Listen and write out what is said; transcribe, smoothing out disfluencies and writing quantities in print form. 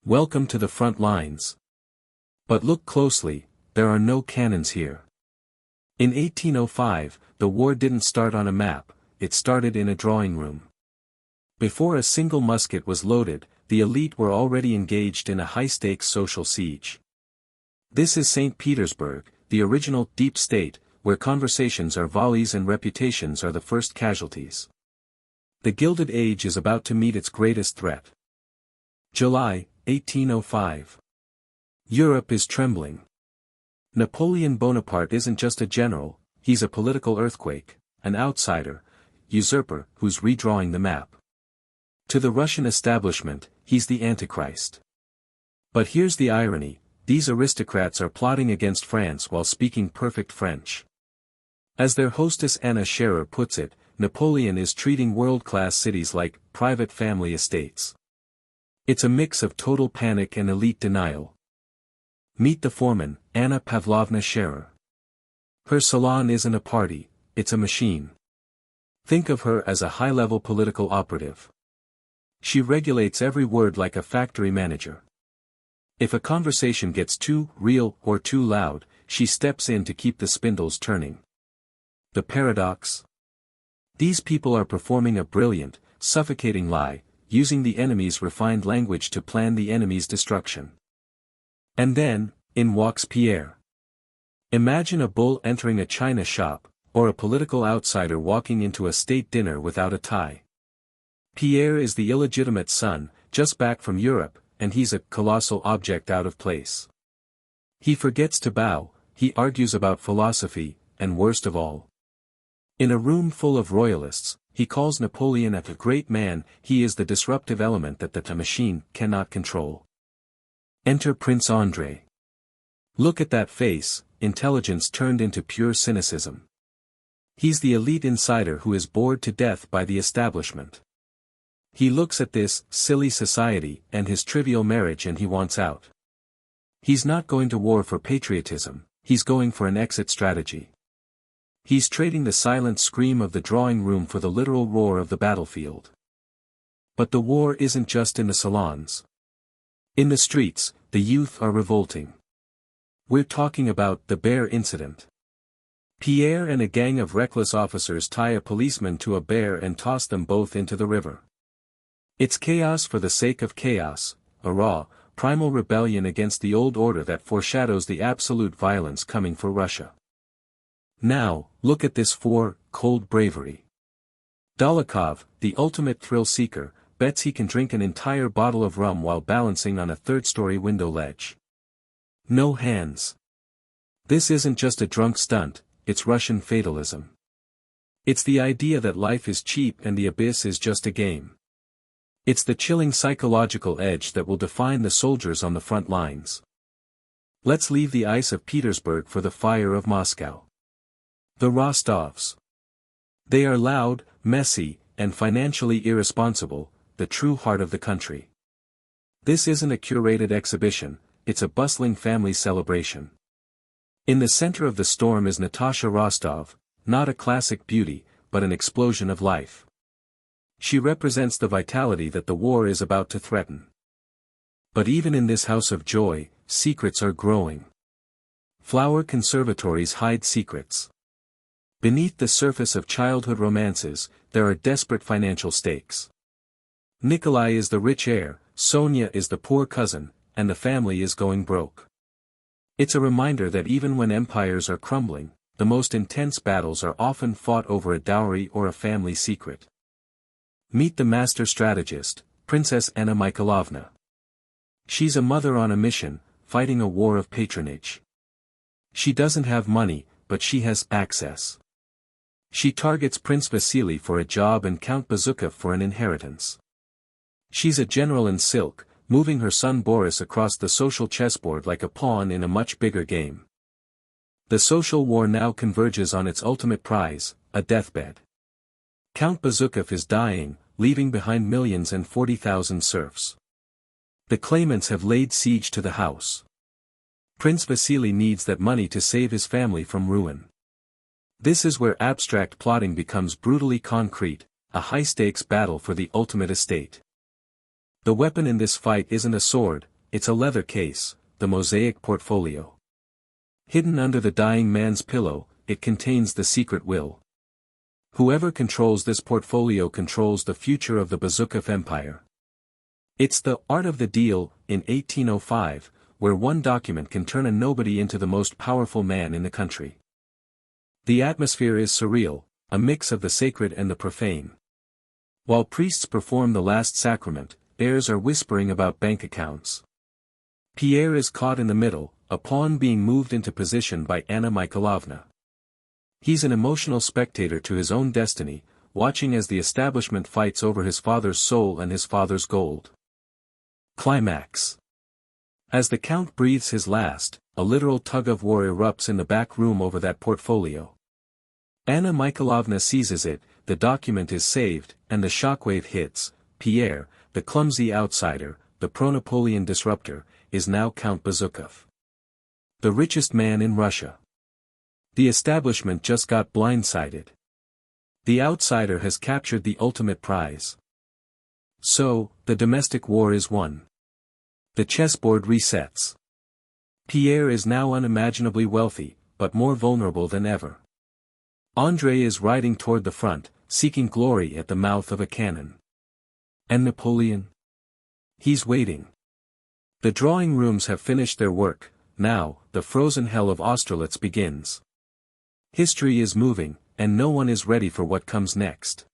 Welcome to the front lines. But look closely, there are no cannons here. In 1805, the war didn't start on a map, it started in a drawing room. Before a single musket was loaded, the elite were already engaged in a high-stakes social siege. This is St. Petersburg, the original deep state, where conversations are volleys and reputations are the first casualties. The Gilded Age is about to meet its greatest threat. July, 1805. Europe is trembling. Napoleon Bonaparte isn't just a general, he's a political earthquake, an outsider, usurper who's redrawing the map. To the Russian establishment, he's the Antichrist. But here's the irony, these aristocrats are plotting against France while speaking perfect French. As their hostess Anna Scherer puts it, Napoleon is treating world-class cities like private family estates. It's a mix of total panic and elite denial. Meet the foreman, Anna Pavlovna Scherer. Her salon isn't a party, it's a machine. Think of her as a high-level political operative. She regulates every word like a factory manager. If a conversation gets too real or too loud, she steps in to keep the spindles turning. The paradox? These people are performing a brilliant, suffocating lie, using the enemy's refined language to plan the enemy's destruction. And then, in walks Pierre. Imagine a bull entering a china shop, or a political outsider walking into a state dinner without a tie. Pierre is the illegitimate son, just back from Europe, and he's a colossal object out of place. He forgets to bow, he argues about philosophy, and worst of all. In a room full of royalists, he calls Napoleon a great man, he is the disruptive element that the machine cannot control. Enter Prince André. Look at that face, intelligence turned into pure cynicism. He's the elite insider who is bored to death by the establishment. He looks at this silly society and his trivial marriage and he wants out. He's not going to war for patriotism, he's going for an exit strategy. He's trading the silent scream of the drawing room for the literal roar of the battlefield. But the war isn't just in the salons. In the streets, the youth are revolting. We're talking about the bear incident. Pierre and a gang of reckless officers tie a policeman to a bear and toss them both into the river. It's chaos for the sake of chaos, a raw, primal rebellion against the old order that foreshadows the absolute violence coming for Russia. Now, look at this cold bravery. Dolokhov, the ultimate thrill-seeker, bets he can drink an entire bottle of rum while balancing on a third-story window ledge. No hands. This isn't just a drunk stunt, it's Russian fatalism. It's the idea that life is cheap and the abyss is just a game. It's the chilling psychological edge that will define the soldiers on the front lines. Let's leave the ice of Petersburg for the fire of Moscow. The Rostovs. They are loud, messy, and financially irresponsible, the true heart of the country. This isn't a curated exhibition, it's a bustling family celebration. In the center of the storm is Natasha Rostov, not a classic beauty, but an explosion of life. She represents the vitality that the war is about to threaten. But even in this house of joy, secrets are growing. Flower conservatories hide secrets. Beneath the surface of childhood romances, there are desperate financial stakes. Nikolai is the rich heir, Sonia is the poor cousin, and the family is going broke. It's a reminder that even when empires are crumbling, the most intense battles are often fought over a dowry or a family secret. Meet the master strategist, Princess Anna Mikhailovna. She's a mother on a mission, fighting a war of patronage. She doesn't have money, but she has access. She targets Prince Vasily for a job and Count Bezukhov for an inheritance. She's a general in silk, moving her son Boris across the social chessboard like a pawn in a much bigger game. The social war now converges on its ultimate prize, a deathbed. Count Bezukhov is dying, leaving behind millions and 40,000 serfs. The claimants have laid siege to the house. Prince Vasily needs that money to save his family from ruin. This is where abstract plotting becomes brutally concrete, a high-stakes battle for the ultimate estate. The weapon in this fight isn't a sword, it's a leather case, the mosaic portfolio. Hidden under the dying man's pillow, it contains the secret will. Whoever controls this portfolio controls the future of the Bezukhov Empire. It's the art of the deal, in 1805, where one document can turn a nobody into the most powerful man in the country. The atmosphere is surreal, a mix of the sacred and the profane. While priests perform the last sacrament, heirs are whispering about bank accounts. Pierre is caught in the middle, a pawn being moved into position by Anna Mikhailovna. He's an emotional spectator to his own destiny, watching as the establishment fights over his father's soul and his father's gold. Climax. As the Count breathes his last, a literal tug-of-war erupts in the back room over that portfolio. Anna Mikhailovna seizes it, the document is saved, and the shockwave hits. Pierre, the clumsy outsider, the pro-Napoleon disruptor, is now Count Bezukhov. The richest man in Russia. The establishment just got blindsided. The outsider has captured the ultimate prize. So, the domestic war is won. The chessboard resets. Pierre is now unimaginably wealthy, but more vulnerable than ever. André is riding toward the front, seeking glory at the mouth of a cannon. And Napoleon? He's waiting. The drawing rooms have finished their work, now, the frozen hell of Austerlitz begins. History is moving, and no one is ready for what comes next.